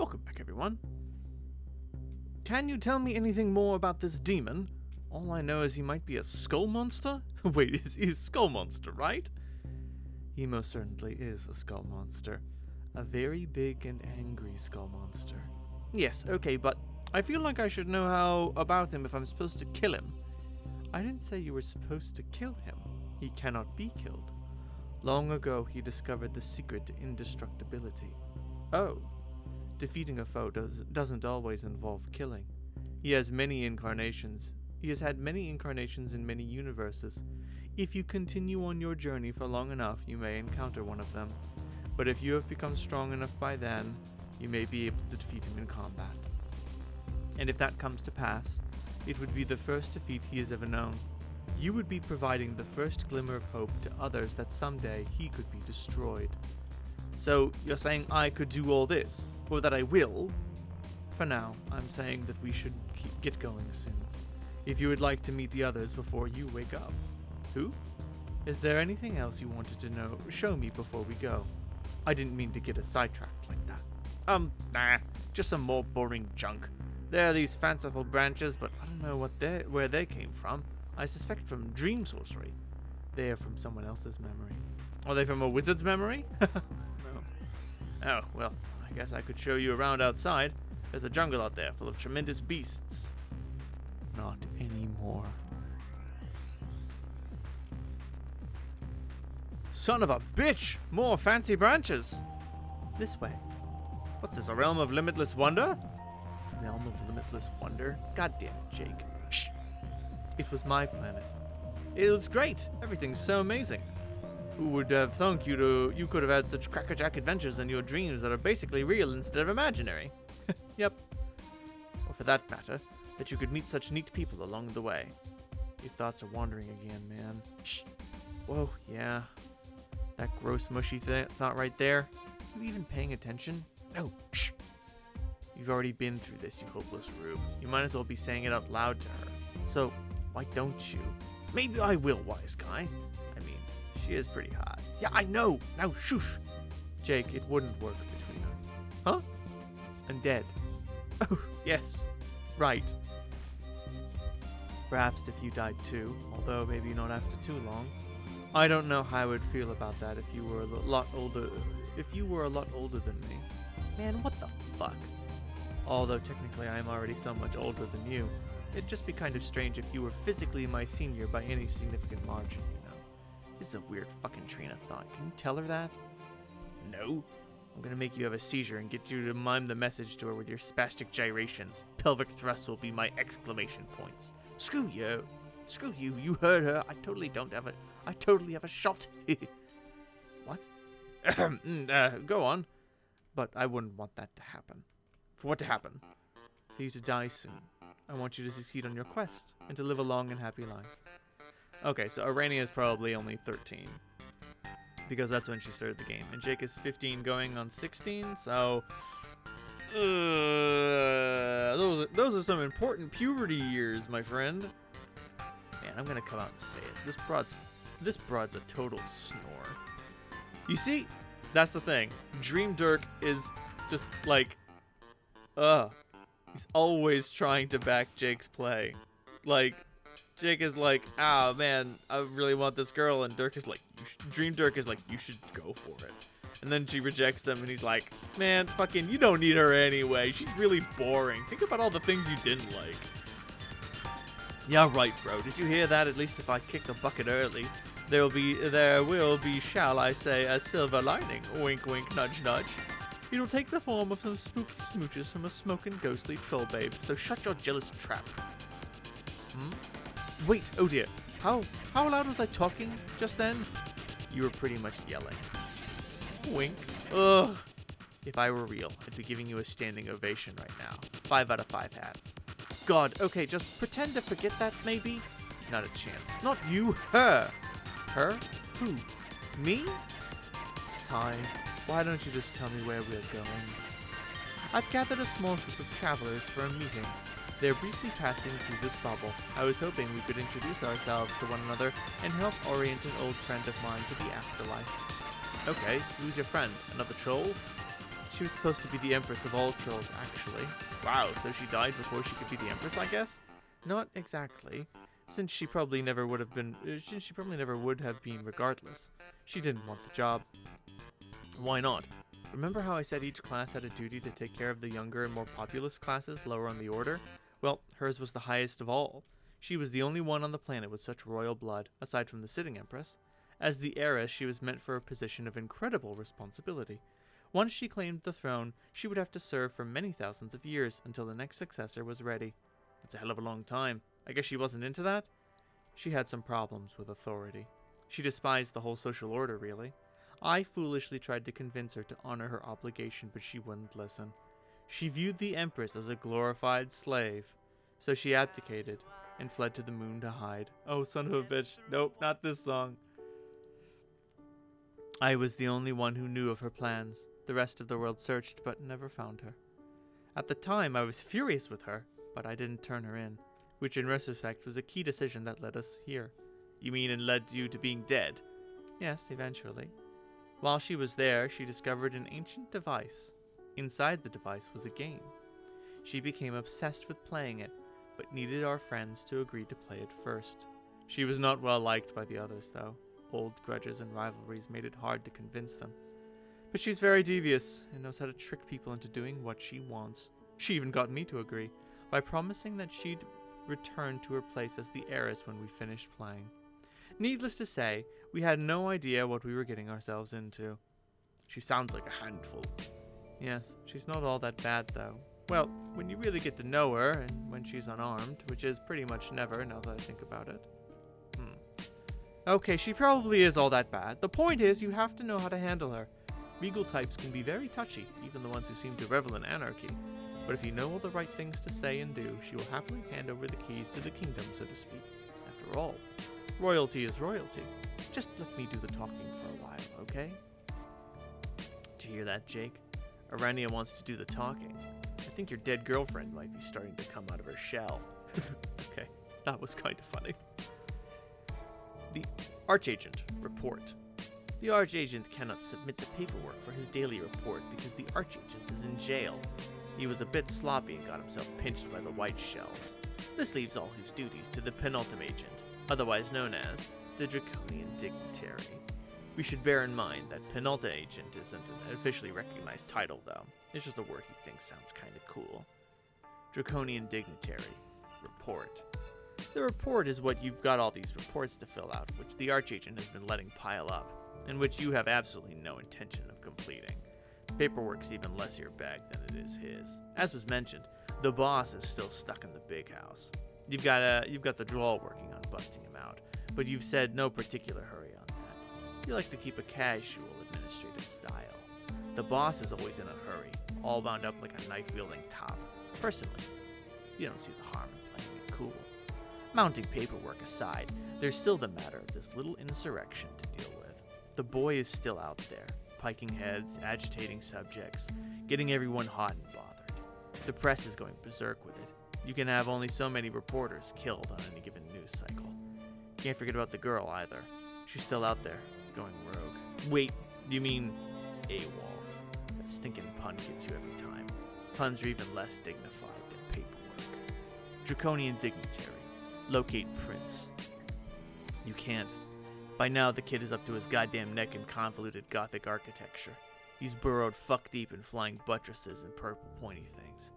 Welcome back, everyone. Can you tell me anything more about this demon? All I know is he might be a skull monster? Wait, he's a skull monster, right? He most certainly is a skull monster. A very big and angry skull monster. Yes, okay, but I feel like I should know how about him if I'm supposed to kill him. I didn't say you were supposed to kill him. He cannot be killed. Long ago, he discovered the secret to indestructibility. Oh. Defeating a foe doesn't always involve killing. He has many incarnations. He has had many incarnations in many universes. If you continue on your journey for long enough, you may encounter one of them. But if you have become strong enough by then, you may be able to defeat him in combat. And if that comes to pass, it would be the first defeat he has ever known. You would be providing the first glimmer of hope to others that someday he could be destroyed. So, you're saying I could do all this, or that I will? For now, I'm saying that we should get going soon. If you would like to meet the others before you wake up. Who? Is there anything else you wanted to show me before we go? I didn't mean to get us sidetracked like that. Nah, just some more boring junk. There are these fanciful branches, but I don't know where they came from. I suspect from dream sorcery. They are from someone else's memory. Are they from a wizard's memory? No. Oh, well, I guess I could show you around outside. There's a jungle out there full of tremendous beasts. Not anymore. Son of a bitch! More fancy branches! This way. What's this, a realm of limitless wonder? Realm of limitless wonder? God damn it, Jake. Shh! It was my planet. It was great! Everything's so amazing. Who would have thunk you could have had such crackerjack adventures in your dreams that are basically real instead of imaginary? Yep. Or for that matter, that you could meet such neat people along the way. Your thoughts are wandering again, man. Shh. Whoa, yeah. That gross mushy thought right there. You even paying attention? No, shh. You've already been through this, you hopeless rube. You might as well be saying it out loud to her. So, why don't you? Maybe I will, wise guy. I mean, she is pretty hot. Yeah, I know. Now, shush. Jake, it wouldn't work between us. Huh? I'm dead. Oh, yes. Right. Perhaps if you died too, although maybe not after too long. I don't know how I would feel about that if you were a lot older. If you were a lot older than me. Man, what the fuck? Although technically I am already so much older than you. It'd just be kind of strange if you were physically my senior by any significant margin, you know. This is a weird fucking train of thought. Can you tell her that? No. I'm gonna make you have a seizure and get you to mime the message to her with your spastic gyrations. Pelvic thrusts will be my exclamation points. Screw you. Screw you. You heard her. I totally have a shot. What? Go on. But I wouldn't want that to happen. For what to happen? For you to die soon. I want you to succeed on your quest and to live a long and happy life. Okay, so Arania is probably only 13. Because that's when she started the game. And Jake is 15 going on 16, so... those are some important puberty years, my friend. Man, I'm gonna come out and say it. This broad's a total snore. You see? That's the thing. Dream Dirk is just like... He's always trying to back Jake's play. Like... Jake is like, ah, man, I really want this girl, and Dirk is like, Dream Dirk is like, you should go for it. And then she rejects them, and he's like, man, fucking, you don't need her anyway. She's really boring. Think about all the things you didn't like. Yeah, right, bro. Did you hear that? At least if I kick the bucket early, there will be, shall I say, a silver lining. Wink, wink, nudge, nudge. It'll take the form of some spooky smooches from a smoking, ghostly troll babe. So shut your jealous trap. Wait, oh dear. How loud was I talking just then? You were pretty much yelling. Wink. Ugh. If I were real, I'd be giving you a standing ovation right now. 5 out of 5 hats. God, okay, just pretend to forget that, maybe? Not a chance. Not you, her. Her? Who? Me? Sigh. Why don't you just tell me where we're going? I've gathered a small group of travelers for a meeting. They're briefly passing through this bubble. I was hoping we could introduce ourselves to one another and help orient an old friend of mine to the afterlife. Okay, who's your friend? Another troll? She was supposed to be the Empress of all trolls, actually. Wow, so she died before she could be the Empress, I guess? Not exactly, since she probably never would have been regardless. She didn't want the job. Why not? Remember how I said each class had a duty to take care of the younger and more populous classes lower on the order? Well, hers was the highest of all. She was the only one on the planet with such royal blood, aside from the sitting Empress. As the heiress, she was meant for a position of incredible responsibility. Once she claimed the throne, she would have to serve for many thousands of years until the next successor was ready. That's a hell of a long time. I guess she wasn't into that? She had some problems with authority. She despised the whole social order, really. I foolishly tried to convince her to honor her obligation, but she wouldn't listen. She viewed the Empress as a glorified slave, so she abdicated and fled to the moon to hide. Oh, son of a bitch. Nope, not this song. I was the only one who knew of her plans. The rest of the world searched, but never found her. At the time, I was furious with her, but I didn't turn her in, which in retrospect was a key decision that led us here. You mean it led you to being dead? Yes, eventually. While she was there, she discovered an ancient device. Inside the device was a game. She became obsessed with playing it, but needed our friends to agree to play it first. She was not well liked by the others, though. Old grudges and rivalries made it hard to convince them. But she's very devious and knows how to trick people into doing what she wants. She even got me to agree by promising that she'd return to her place as the heiress when we finished playing. Needless to say, we had no idea what we were getting ourselves into. She sounds like a handful. Yes, she's not all that bad, though. Well, when you really get to know her, and when she's unarmed, which is pretty much never, now that I think about it. Okay, she probably is all that bad. The point is, you have to know how to handle her. Regal types can be very touchy, even the ones who seem to revel in anarchy. But if you know all the right things to say and do, she will happily hand over the keys to the kingdom, so to speak. After all, royalty is royalty. Just let me do the talking for a while, okay? Did you hear that, Jake? Arania wants to do the talking. I think your dead girlfriend might be starting to come out of her shell. Okay, that was kind of funny. The Archagent report. The Archagent cannot submit the paperwork for his daily report because the Archagent is in jail. He was a bit sloppy and got himself pinched by the white shells. This leaves all his duties to the Penultimate Agent, otherwise known as the Draconian Dignitary. We should bear in mind that Penultimate Agent isn't an officially recognized title, though. It's just a word he thinks sounds kind of cool. Draconian Dignitary. Report. The report is what you've got all these reports to fill out, which the Archagent has been letting pile up, and which you have absolutely no intention of completing. Paperwork's even less your bag than it is his. As was mentioned, the boss is still stuck in the big house. You've got the Droll working on busting him out, but you've said no particular hurry on that. You like to keep a casual administrative style. The boss is always in a hurry, all bound up like a knife-wielding top. Personally, you don't see the harm in playing it cool. Mounting paperwork aside, there's still the matter of this little insurrection to deal with. The boy is still out there, piking heads, agitating subjects, getting everyone hot and bothered. The press is going berserk with it. You can have only so many reporters killed on any given news cycle. Can't forget about the girl either. She's still out there, going rogue. Wait, you mean AWOL? That stinking pun gets you every time. Puns are even less dignified than paperwork. Draconian Dignitary. Locate Prince. You can't. By now, the kid is up to his goddamn neck in convoluted Gothic architecture. He's burrowed fuck deep in flying buttresses and purple pointy things.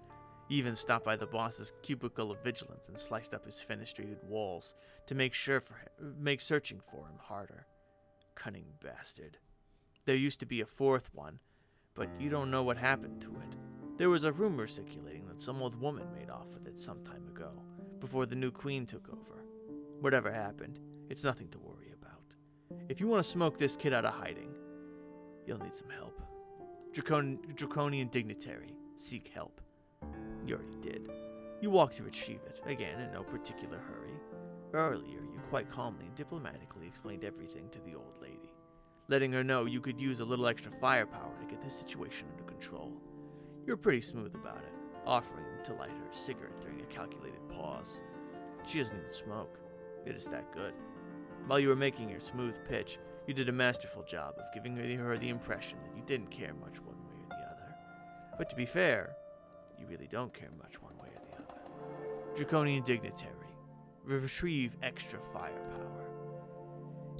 He even stopped by the boss's cubicle of vigilance and sliced up his fenestrated walls to make searching for him harder. Cunning bastard. There used to be a fourth one, but you don't know what happened to it. There was a rumor circulating that some old woman made off with it some time ago, before the new queen took over. Whatever happened, it's nothing to worry about. If you want to smoke this kid out of hiding, you'll need some help. Draconian Dignitary, seek help. You already did. You walked to retrieve it, again in no particular hurry. Earlier, you quite calmly and diplomatically explained everything to the old lady, letting her know you could use a little extra firepower to get the situation under control. You were pretty smooth about it, offering to light her a cigarette during a calculated pause. She doesn't even smoke. It is that good. While you were making your smooth pitch, you did a masterful job of giving her the impression that you didn't care much one way or the other. But to be fair, you really don't care much one way or the other. Draconian Dignitary. Retrieve extra firepower.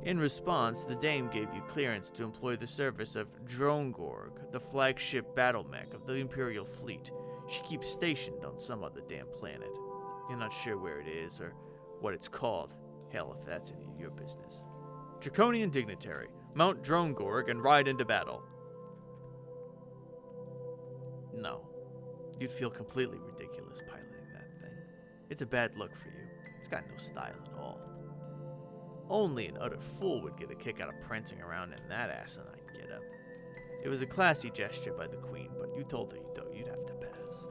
In response, the Dame gave you clearance to employ the service of Drongorg, the flagship battle mech of the Imperial fleet. She keeps stationed on some other damn planet. You're not sure where it is or what it's called. Hell, if that's any of your business. Draconian Dignitary. Mount Drongorg and ride into battle. No. You'd feel completely ridiculous piloting that thing. It's a bad look for you. It's got no style at all. Only an utter fool would get a kick out of prancing around in that asinine getup. It was a classy gesture by the Queen, but you told her you'd have to pass.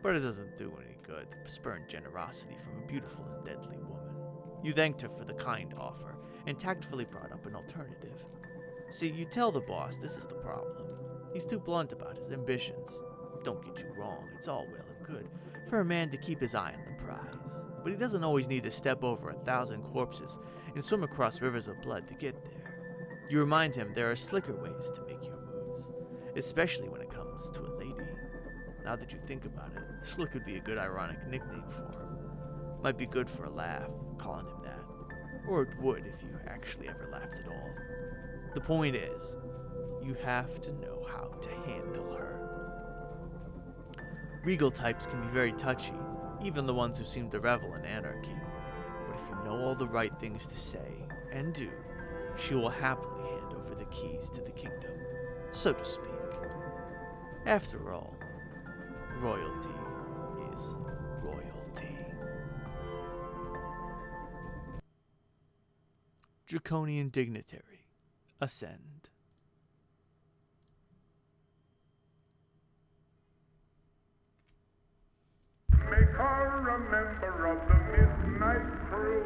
But it doesn't do any good to spurn generosity from a beautiful and deadly woman. You thanked her for the kind offer, and tactfully brought up an alternative. See, you tell the boss this is the problem. He's too blunt about his ambitions. Don't get you wrong, it's all well and good for a man to keep his eye on the prize. But he doesn't always need to step over 1,000 corpses and swim across rivers of blood to get there. You remind him there are slicker ways to make your moves, especially when it comes to a lady. Now that you think about it, Slick would be a good ironic nickname for him. Might be good for a laugh, calling him that. Or it would if you actually ever laughed at all. The point is, you have to know how to handle her. Regal types can be very touchy, even the ones who seem to revel in anarchy. But if you know all the right things to say and do, she will happily hand over the keys to the kingdom, so to speak. After all, royalty is royalty. Draconian Dignitary. Ascend. Make her a member of the Midnight Crew.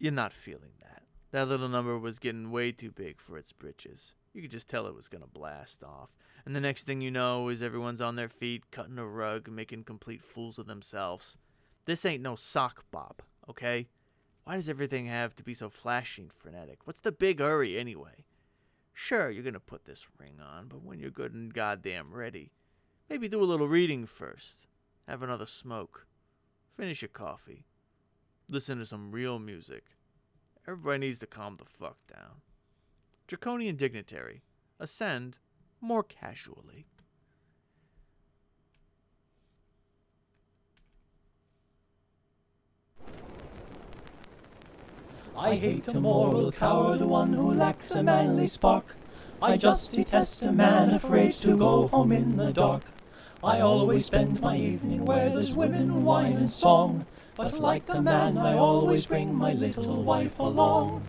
You're not feeling that. That little number was getting way too big for its britches. You could just tell it was going to blast off. And the next thing you know is everyone's on their feet, cutting a rug, making complete fools of themselves. This ain't no sock bop, okay? Why does everything have to be so flashy and frenetic? What's the big hurry anyway? Sure, you're going to put this ring on, but when you're good and goddamn ready, maybe do a little reading first. Have another smoke. Finish your coffee. Listen to some real music. Everybody needs to calm the fuck down. Draconian Dignitary. Ascend more casually. I hate a moral coward, one who lacks a manly spark. I just detest a man afraid to go home in the dark. I always spend my evening where there's women, wine and song. But like a man I always bring my little wife along.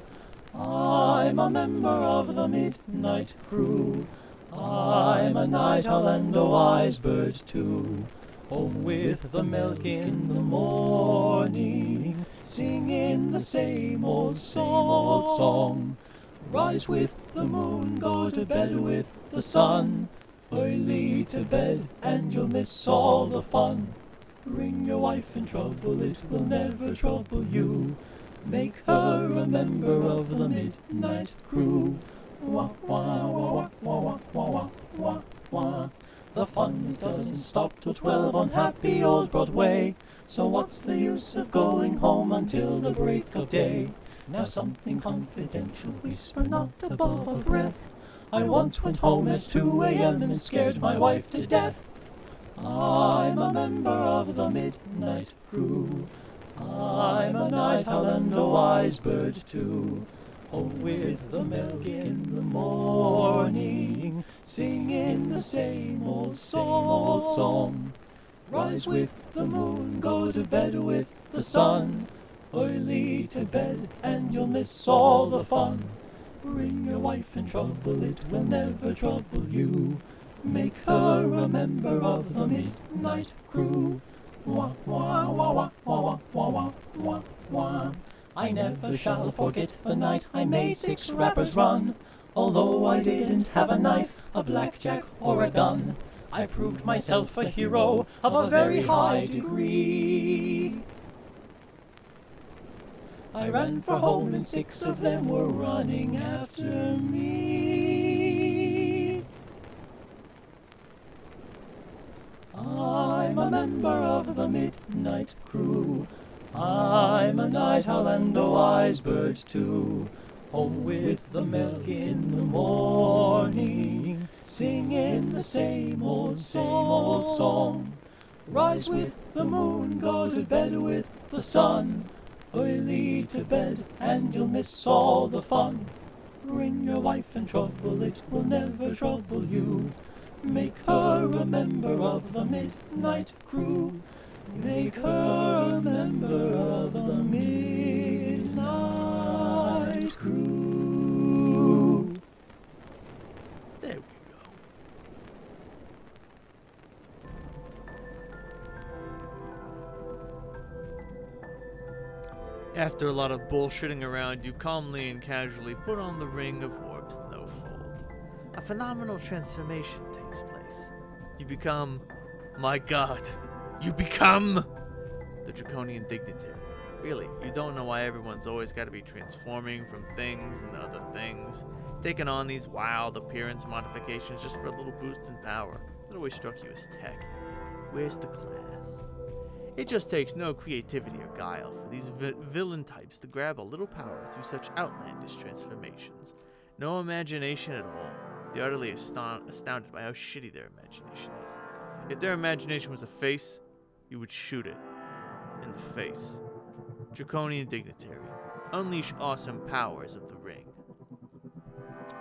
I'm a member of the Midnight Crew. I'm a night owl and a wise bird too. Home with the milk in the morning, singing the same old song. Rise with the moon, go to bed with the sun. Early to bed and you'll miss all the fun. Bring your wife in trouble, it will never trouble you. Make her a member of the Midnight Crew. Wah wah wah wah wah wah wah wah. The fun doesn't stop till 12 on happy old Broadway. So what's the use of going home until the break of day? Now something confidential, whisper not above a breath. I once went home at 2 a.m. and scared my wife to death. I'm a member of the Midnight Crew. I'm a night owl and a wise bird too. Home with the milk in the morning, singing the same old song. Rise with the moon, go to bed with the sun. Early to bed and you'll miss all the fun. Bring your wife in trouble, it will never trouble you. Make her a member of the Midnight Crew. Wah wah wah wah wah wah wah wah wah. I I never shall forget the night I made 6 rappers run. Although I didn't have a knife, a blackjack, or a gun, I proved myself a hero of a very high degree. I ran for home and 6 of them were running after me. I'm a member of the midnight crew. I'm a night owl and a wise bird too. Home with the milk in the morning, singing the same old song. Rise with the moon, go to bed with the sun. Early to bed and you'll miss all the fun. Bring your wife in trouble, it will never trouble you. Make her a member of the midnight crew. Make her a member of the midnight crew. There we go. After a lot of bullshitting around, you calmly and casually put on the ring of orbs no fold. A phenomenal transformation takes place. You become, my god, you become the draconian dignitary. Really, you don't know why everyone's always got to be transforming from things into other things, taking on these wild appearance modifications just for a little boost in power. It always struck you as tacky. Where's the class? It just takes no creativity or guile for these villain types to grab a little power through such outlandish transformations. No imagination at all. They're utterly astounded by how shitty their imagination is. If their imagination was a face, you would shoot it in the face. Draconian dignitary. Unleash awesome powers of the ring.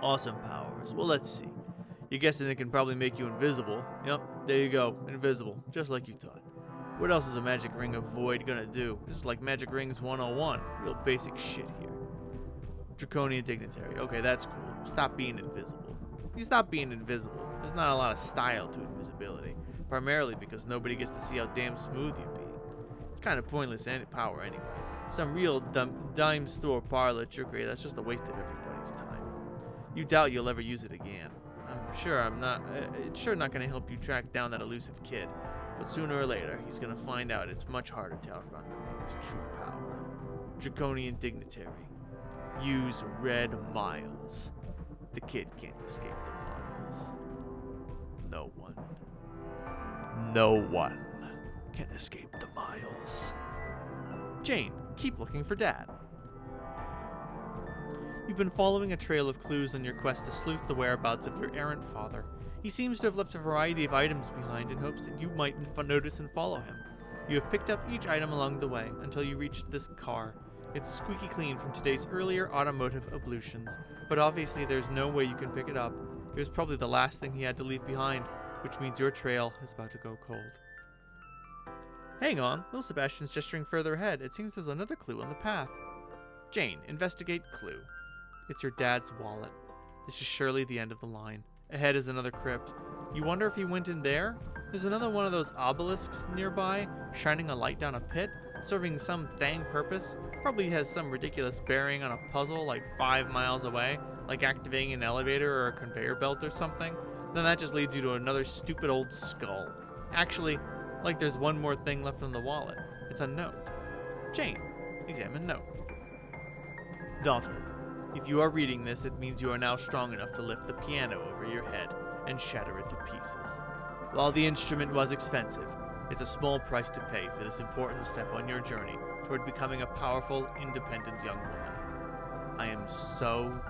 Awesome powers. Well, let's see. You're guessing it can probably make you invisible. Yep, there you go. Invisible. Just like you thought. What else is a magic ring of void gonna do? This is like Magic Rings 101. Real basic shit here. Draconian dignitary. Okay, that's cool. Stop being invisible. If you stop being invisible, there's not a lot of style to invisibility. Primarily because nobody gets to see how damn smooth you be. It's kind of pointless power anyway. Some real dime store parlor trickery that's just a waste of everybody's time. You doubt you'll ever use it again. It's sure not gonna help you track down that elusive kid. But sooner or later, he's gonna find out it's much harder to outrun the ring's true power. Draconian dignitary. Use red miles. The kid can't escape the miles. No one can escape the miles. Jane, keep looking for Dad. You've been following a trail of clues on your quest to sleuth the whereabouts of your errant father. He seems to have left a variety of items behind in hopes that you might notice and follow him. You have picked up each item along the way until you reached this car. It's squeaky clean from today's earlier automotive ablutions, but obviously there's no way you can pick it up. It was probably the last thing he had to leave behind, which means your trail is about to go cold. Hang on, little Sebastian's gesturing further ahead. It seems there's another clue on the path. Jane, investigate clue. It's your dad's wallet. This is surely the end of the line. Ahead is another crypt. You wonder if he went in there? There's another one of those obelisks nearby, shining a light down a pit, serving some dang purpose. Probably has some ridiculous bearing on a puzzle like 5 miles away, like activating an elevator or a conveyor belt or something. Then that just leads you to another stupid old skull. Actually, like there's one more thing left on the wallet. It's a note. Jane, examine note. Daughter, if you are reading this, it means you are now strong enough to lift the piano over your head and shatter it to pieces. While the instrument was expensive, it's a small price to pay for this important step on your journey toward becoming a powerful, independent young woman. I am so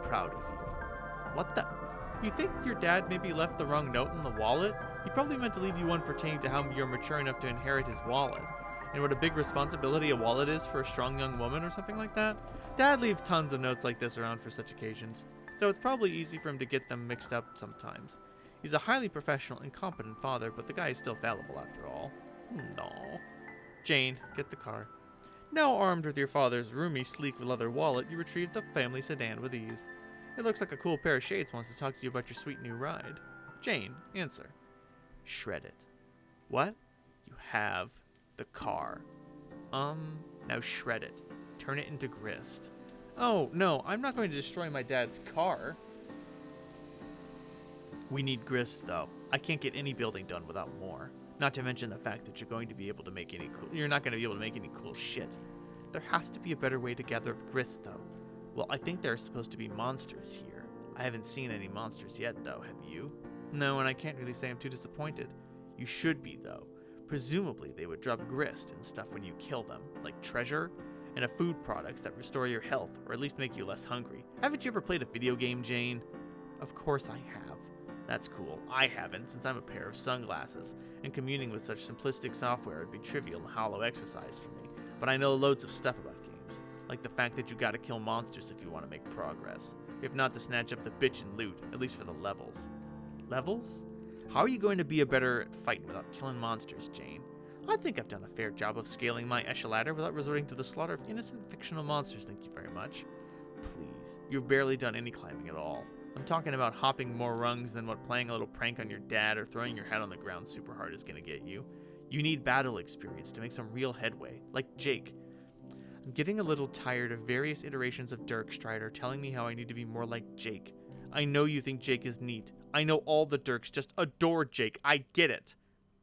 proud of you. What the? You think your dad maybe left the wrong note in the wallet? He probably meant to leave you one pertaining to how you're mature enough to inherit his wallet. And what a big responsibility a wallet is for a strong young woman or something like that. Dad leaves tons of notes like this around for such occasions, so it's probably easy for him to get them mixed up sometimes. He's a highly professional and competent father, but the guy is still fallible after all. No. Jane, get the car. Now armed with your father's roomy, sleek leather wallet, you retrieve the family sedan with ease. It looks like a cool pair of shades wants to talk to you about your sweet new ride. Jane, answer. Shred it. What? You have the car. Now shred it. Turn it into grist. Oh, no, I'm not going to destroy my dad's car. We need grist, though. I can't get any building done without more. Not to mention the fact that you're not going to be able to make any cool shit. There has to be a better way to gather up grist, though. Well, I think there are supposed to be monsters here. I haven't seen any monsters yet, though, have you? No, and I can't really say I'm too disappointed. You should be, though. Presumably, they would drop grist and stuff when you kill them, like treasure, and food products that restore your health, or at least make you less hungry. Haven't you ever played a video game, Jane? Of course I have. That's cool. I haven't, since I'm a pair of sunglasses, and communing with such simplistic software would be trivial and hollow exercise for me. But I know loads of stuff about games, like the fact that you gotta kill monsters if you want to make progress, if not to snatch up the bitch and loot, at least for the levels. Levels? How are you going to be a better at fighting without killing monsters, Jane? I think I've done a fair job of scaling my ladder without resorting to the slaughter of innocent fictional monsters, thank you very much. Please, you've barely done any climbing at all. I'm talking about hopping more rungs than what playing a little prank on your dad or throwing your head on the ground super hard is going to get you. You need battle experience to make some real headway, like Jake. I'm getting a little tired of various iterations of DraxxKraven telling me how I need to be more like Jake. I know you think Jake is neat. I know all the Dirks just adore Jake. I get it.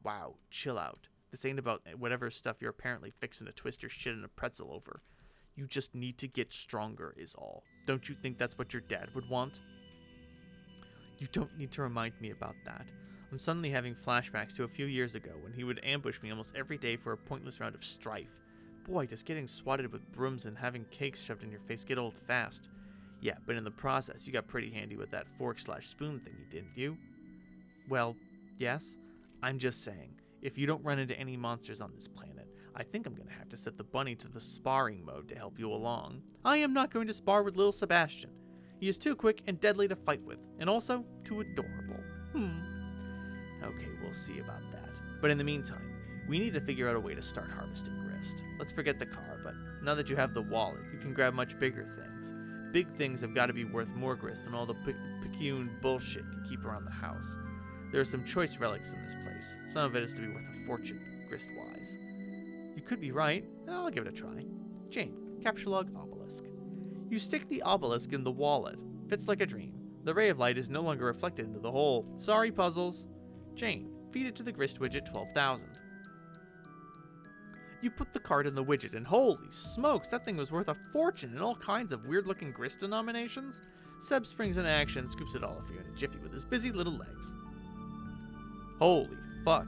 Wow, chill out. This ain't about whatever stuff you're apparently fixing to twist your shit in a pretzel over. You just need to get stronger is all. Don't you think that's what your dad would want? You don't need to remind me about that. I'm suddenly having flashbacks to a few years ago when he would ambush me almost every day for a pointless round of strife. Boy, does getting swatted with brooms and having cakes shoved in your face get old fast. Yeah, but in the process, you got pretty handy with that fork/spoon thingy, didn't you? Well, yes. I'm just saying, if you don't run into any monsters on this planet, I think I'm going to have to set the bunny to the sparring mode to help you along. I am not going to spar with little Sebastian. He is too quick and deadly to fight with, and also too adorable. Okay, we'll see about that. But in the meantime, we need to figure out a way to start harvesting grist. Let's forget the car, but now that you have the wallet, you can grab much bigger things. Big things have got to be worth more grist than all the pecune bullshit you keep around the house. There are some choice relics in this place. Some of it is to be worth a fortune, grist-wise. You could be right. I'll give it a try. Jane, capture log obelisk. You stick the obelisk in the wallet. Fits like a dream. The ray of light is no longer reflected into the hole. Sorry, puzzles. Jane, feed it to the grist widget 12,000. You put the card in the widget, and holy smokes, that thing was worth a fortune in all kinds of weird-looking grist denominations. Seb springs into action, scoops it all for you in a jiffy with his busy little legs. Holy fuck.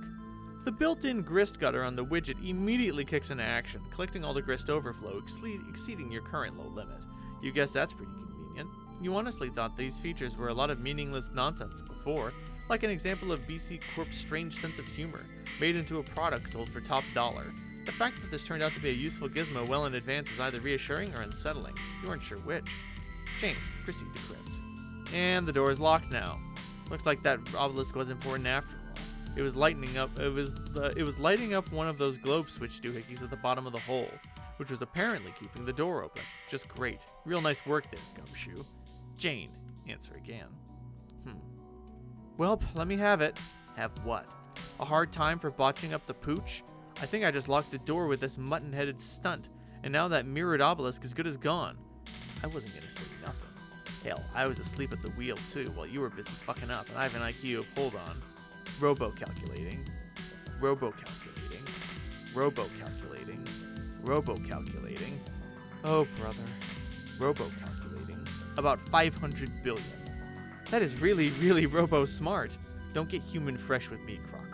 The built-in grist gutter on the widget immediately kicks into action, collecting all the grist overflow, exceeding your current low limit. You guess that's pretty convenient. You honestly thought these features were a lot of meaningless nonsense before, like an example of BC Corp's strange sense of humor, made into a product sold for top dollar. The fact that this turned out to be a useful gizmo well in advance is either reassuring or unsettling. You weren't sure which. Jane, proceed to crypt. And the door is locked now. Looks like that obelisk was important after all. It was lighting up one of those globe switch doohickeys at the bottom of the hole, which was apparently keeping the door open. Just great. Real nice work there, Gumshoe. Jane, answer again. Well, let me have it. Have what? A hard time for botching up the pooch? I think I just locked the door with this mutton-headed stunt, and now that mirrored obelisk is good as gone. I wasn't gonna say nothing. Hell, I was asleep at the wheel too while you were busy fucking up, and I have an IQ of, hold on, robo-calculating, robo-calculating, robo-calculating, robo-calculating. Oh, brother. Robo-calculating. About 500 billion. That is really, really robo-smart. Don't get human fresh with me, Crocker.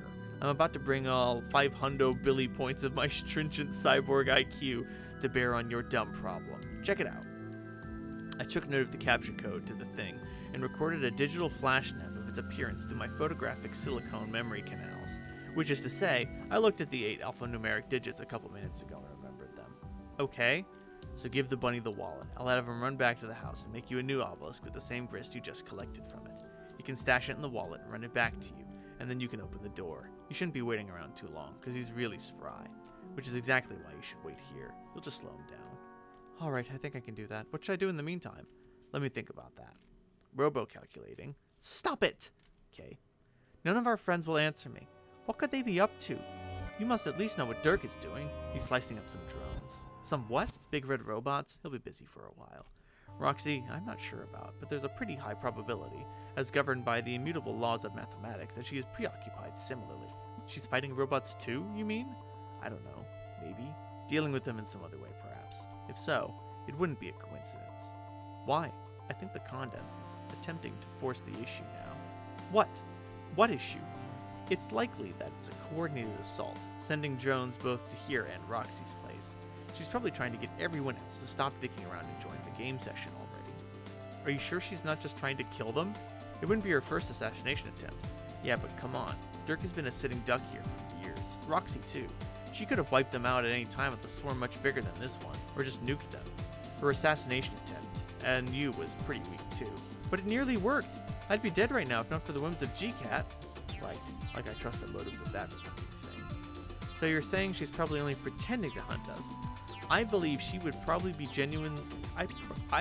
I'm about to bring all 500 billy points of my stringent cyborg IQ to bear on your dumb problem. Check it out. I took note of the capture code to the thing and recorded a digital flash snap of its appearance through my photographic silicone memory canals. Which is to say, I looked at the 8 alphanumeric digits a couple minutes ago and remembered them. Okay, so give the bunny the wallet. I'll have him run back to the house and make you a new obelisk with the same grist you just collected from it. You can stash it in the wallet and run it back to you, and then you can open the door. You shouldn't be waiting around too long, because he's really spry, which is exactly why you should wait here. You'll just slow him down. Alright, I think I can do that. What should I do in the meantime? Let me think about that. Robo-calculating. Stop it! Okay. None of our friends will answer me. What could they be up to? You must at least know what Dirk is doing. He's slicing up some drones. Some what? Big red robots? He'll be busy for a while. Roxy, I'm not sure about, but there's a pretty high probability, as governed by the immutable laws of mathematics, that she is preoccupied similarly. She's fighting robots too, you mean? I don't know. Maybe. Dealing with them in some other way, perhaps. If so, it wouldn't be a coincidence. Why? I think the Condense is attempting to force the issue now. What? What issue? It's likely that it's a coordinated assault, sending drones both to here and Roxy's place. She's probably trying to get everyone else to stop dicking around and join the game session already. Are you sure she's not just trying to kill them? It wouldn't be her first assassination attempt. Yeah, but come on. Dirk has been a sitting duck here for years. Roxy, too. She could have wiped them out at any time with a swarm much bigger than this one, or just nuked them. Her assassination attempt, and you, was pretty weak, too. But it nearly worked. I'd be dead right now if not for the whims of GCat. Right, like I trust the motives of that thing. So you're saying she's probably only pretending to hunt us? I believe she would probably be genuine. I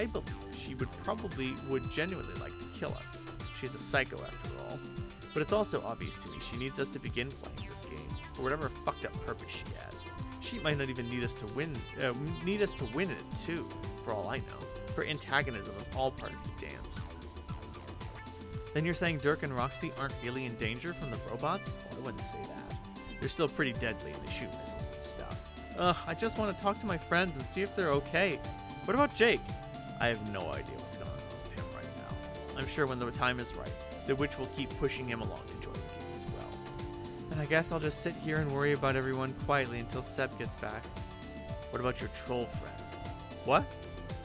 believe she would genuinely like to kill us. She's a psycho after all. But it's also obvious to me she needs us to begin playing this game for whatever fucked up purpose she has. She might not even need us to win. Need us to win in it too, for all I know. Her antagonism is all part of the dance. Then you're saying Dirk and Roxy aren't really in danger from the robots? Well, I wouldn't say that. They're still pretty deadly and they shoot missiles and stuff. Ugh, I just want to talk to my friends and see if they're okay. What about Jake? I have no idea what's going on with him right now. I'm sure when the time is right, the witch will keep pushing him along to join the game as well. And I guess I'll just sit here and worry about everyone quietly until Seb gets back. What about your troll friend? What?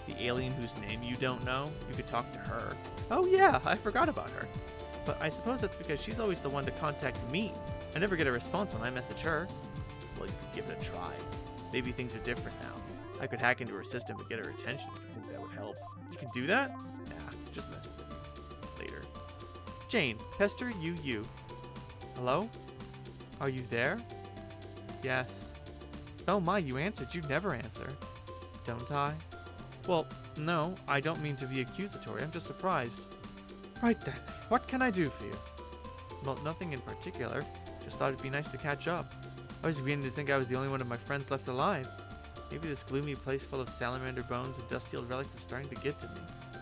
The alien whose name you don't know? You could talk to her. Oh yeah, I forgot about her. But I suppose that's because she's always the one to contact me. I never get a response when I message her. Well, you could give it a try. Maybe things are different now. I could hack into her system and get her attention if you think that would help. You can do that? Nah, just messing with you. Later. Jane, pester you. Hello? Are you there? Yes. Oh my, you answered. You never answer. Don't I? Well, no, I don't mean to be accusatory. I'm just surprised. Right then, what can I do for you? Well, nothing in particular. Just thought it'd be nice to catch up. I was beginning to think I was the only one of my friends left alive. Maybe this gloomy place full of salamander bones and dusty old relics is starting to get to me.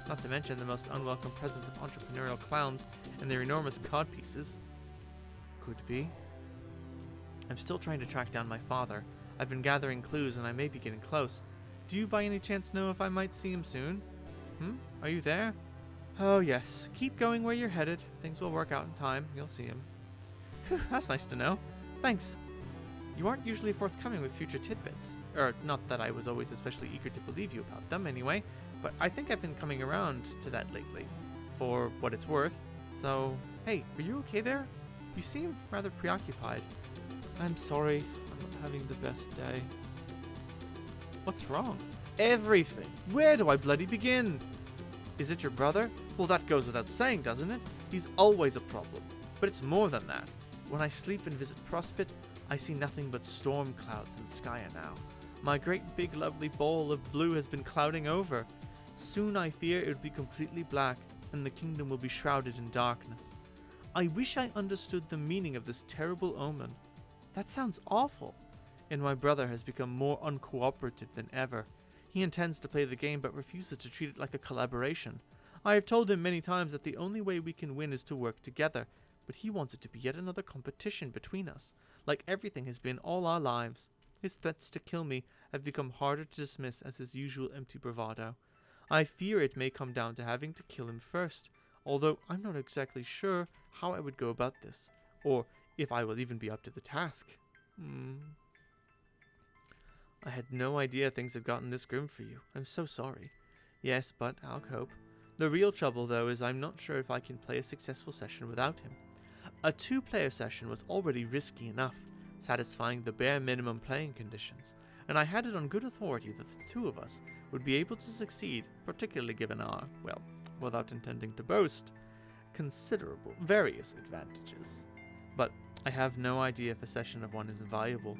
Not to mention the most unwelcome presence of entrepreneurial clowns and their enormous codpieces. Could be. I'm still trying to track down my father. I've been gathering clues and I may be getting close. Do you by any chance know if I might see him soon? Are you there? Oh yes. Keep going where you're headed. Things will work out in time. You'll see him. Phew, that's nice to know. Thanks. You aren't usually forthcoming with future tidbits. Or, not that I was always especially eager to believe you about them anyway, but I think I've been coming around to that lately. For what it's worth. So, hey, are you okay there? You seem rather preoccupied. I'm sorry. I'm not having the best day. What's wrong? Everything. Where do I bloody begin? Is it your brother? Well, that goes without saying, doesn't it? He's always a problem. But it's more than that. When I sleep and visit Prospit, I see nothing but storm clouds in Skya now. My great big lovely ball of blue has been clouding over. Soon I fear it will be completely black, and the kingdom will be shrouded in darkness. I wish I understood the meaning of this terrible omen. That sounds awful. And my brother has become more uncooperative than ever. He intends to play the game but refuses to treat it like a collaboration. I have told him many times that the only way we can win is to work together, but he wants it to be yet another competition between us, like everything has been all our lives. His threats to kill me have become harder to dismiss as his usual empty bravado. I fear it may come down to having to kill him first, although I'm not exactly sure how I would go about this, or if I will even be up to the task. I had no idea things had gotten this grim for you. I'm so sorry. Yes, but I'll cope. The real trouble, though, is I'm not sure if I can play a successful session without him. A 2-player session was already risky enough, satisfying the bare minimum playing conditions, and I had it on good authority that the two of us would be able to succeed, particularly given our, well, without intending to boast, considerable various advantages. But I have no idea if a session of one is viable.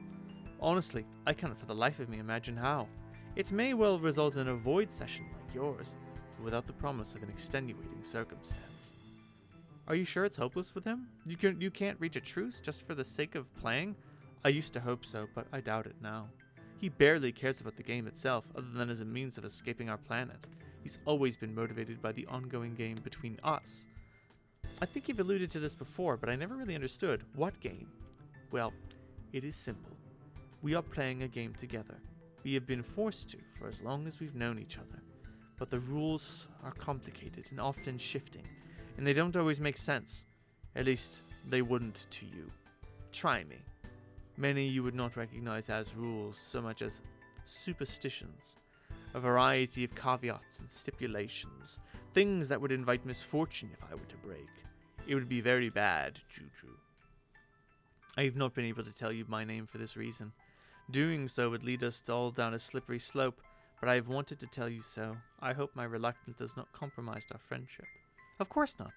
Honestly, I cannot for the life of me imagine how. It may well result in a void session like yours, but without the promise of an extenuating circumstance. Are you sure it's hopeless with him? You can't reach a truce just for the sake of playing? I used to hope so, but I doubt it now. He barely cares about the game itself, other than as a means of escaping our planet. He's always been motivated by the ongoing game between us. I think you've alluded to this before, but I never really understood. What game? Well, it is simple. We are playing a game together. We have been forced to for as long as we've known each other. But the rules are complicated and often shifting, and they don't always make sense. At least, they wouldn't to you. Try me. Many you would not recognize as rules so much as superstitions. A variety of caveats and stipulations. Things that would invite misfortune if I were to break. It would be very bad, Juju. I have not been able to tell you my name for this reason. Doing so would lead us all down a slippery slope, but I have wanted to tell you so. I hope my reluctance has not compromised our friendship. Of course not.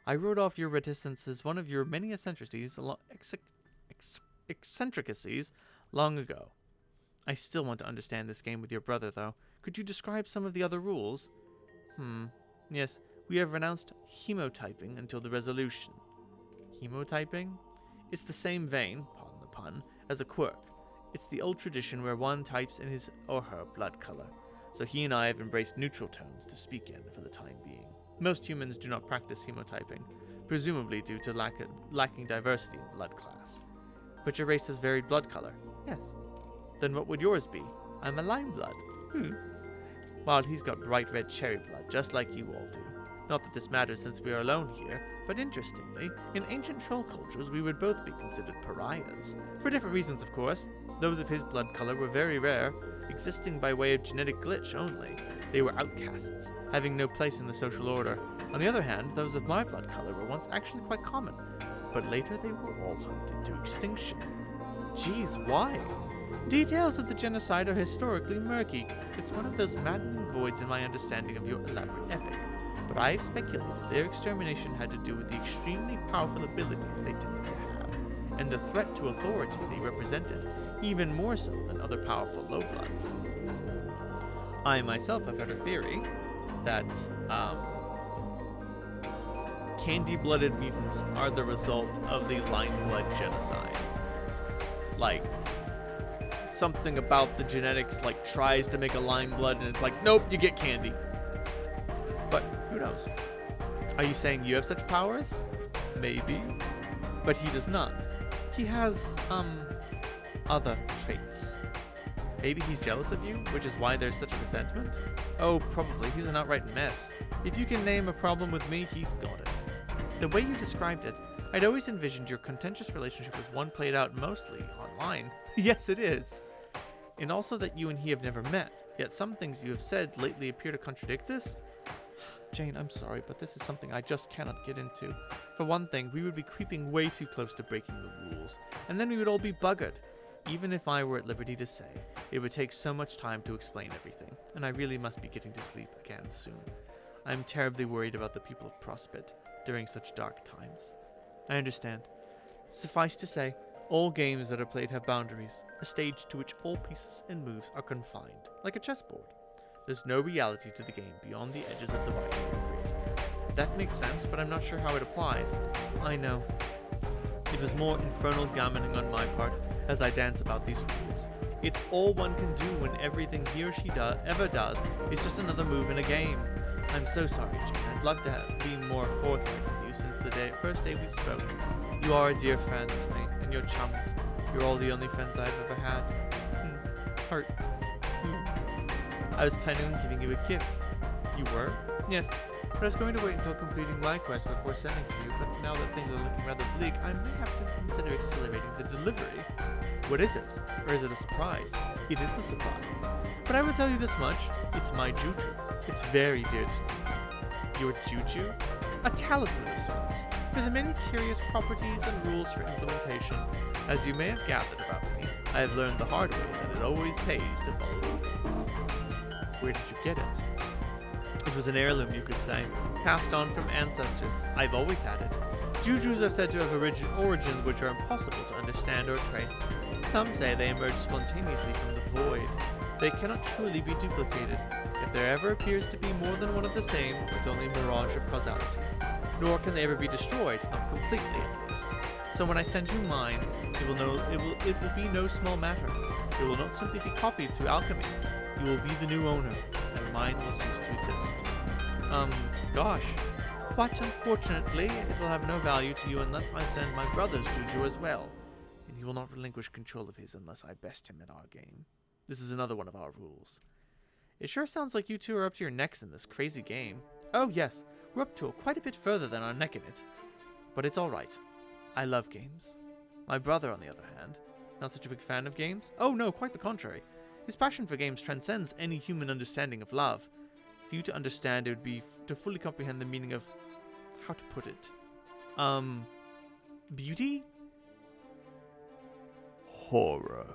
I wrote off your reticence as one of your many eccentricities long ago. I still want to understand this game with your brother, though. Could you describe some of the other rules? Yes, we have renounced hemotyping until the resolution. Hemotyping? It's the same vein, pardon the pun, as a quirk. It's the old tradition where one types in his or her blood color. So he and I have embraced neutral tones to speak in for the time being. Most humans do not practice hemotyping, presumably due to lacking diversity in blood class. But your race has varied blood color. Yes. Then what would yours be? I'm a lime blood. While he's got bright red cherry blood, just like you all do. Not that this matters since we are alone here, but interestingly, in ancient troll cultures we would both be considered pariahs. For different reasons, of course. Those of his blood color were very rare, existing by way of genetic glitch only. They were outcasts, having no place in the social order. On the other hand, those of my blood color were once actually quite common, but later they were all hunted to extinction. Geez, why? Details of the genocide are historically murky. It's one of those maddening voids in my understanding of your elaborate epic. But I have speculated their extermination had to do with the extremely powerful abilities they tended to have, and the threat to authority they represented, even more so than other powerful lowbloods. I myself have heard a theory that candy-blooded mutants are the result of the line-blood genocide. Like, something about the genetics tries to make a lime blood and it's like, nope, you get candy. But who knows? Are you saying you have such powers? Maybe. But he does not. He has, other traits. Maybe he's jealous of you, which is why there's such a resentment? Oh, probably. He's an outright mess. If you can name a problem with me, he's got it. The way you described it, I'd always envisioned your contentious relationship as one played out mostly online. Yes, it is. And also that you and he have never met, yet some things you have said lately appear to contradict this. Jane, I'm sorry, but this is something I just cannot get into. For one thing, we would be creeping way too close to breaking the rules, and then we would all be buggered. Even if I were at liberty to say, it would take so much time to explain everything, and I really must be getting to sleep again soon. I am terribly worried about the people of Prospect during such dark times. I understand. Suffice to say, all games that are played have boundaries, a stage to which all pieces and moves are confined, like a chessboard. There's no reality to the game beyond the edges of the binary grid. That makes sense, but I'm not sure how it applies. I know. It was more infernal gammoning on my part as I dance about these rules. It's all one can do when everything he or she ever does is just another move in a game. I'm so sorry, Jane. I'd love to have been more forthright with you since the first day we spoke. You are a dear friend to me, and your chums. You're all the only friends I've ever had. Heart. I was planning on giving you a gift. You were? Yes, but I was going to wait until completing my quest before sending to you, but now that things are looking rather bleak, I may have to consider accelerating the delivery. What is it? Or is it a surprise? It is a surprise. But I will tell you this much, it's my juju. It's very dear to me. Your juju? A talisman of sorts, with the many curious properties and rules for implementation. As you may have gathered about me, I have learned the hard way that it always pays to follow rules. Where did you get it? It was an heirloom, you could say, passed on from ancestors. I've always had it. Jujus are said to have origins which are impossible to understand or trace. Some say they emerge spontaneously from the void. They cannot truly be duplicated. If there ever appears to be more than one of the same, it's only mirage of causality. Nor can they ever be destroyed, not completely at least. So when I send you mine, it will be no small matter. It will not simply be copied through alchemy. You will be the new owner, and mine will cease to exist. Gosh. But unfortunately, it will have no value to you unless I send my brother's juju as well. And he will not relinquish control of his unless I best him at our game. This is another one of our rules. It sure sounds like you two are up to your necks in this crazy game. Oh yes, we're up to quite a bit further than our neck in it. But it's alright. I love games. My brother, on the other hand, not such a big fan of games. Oh no, quite the contrary. His passion for games transcends any human understanding of love. For you to understand, it would be to fully comprehend the meaning of... how to put it? Beauty? Horror.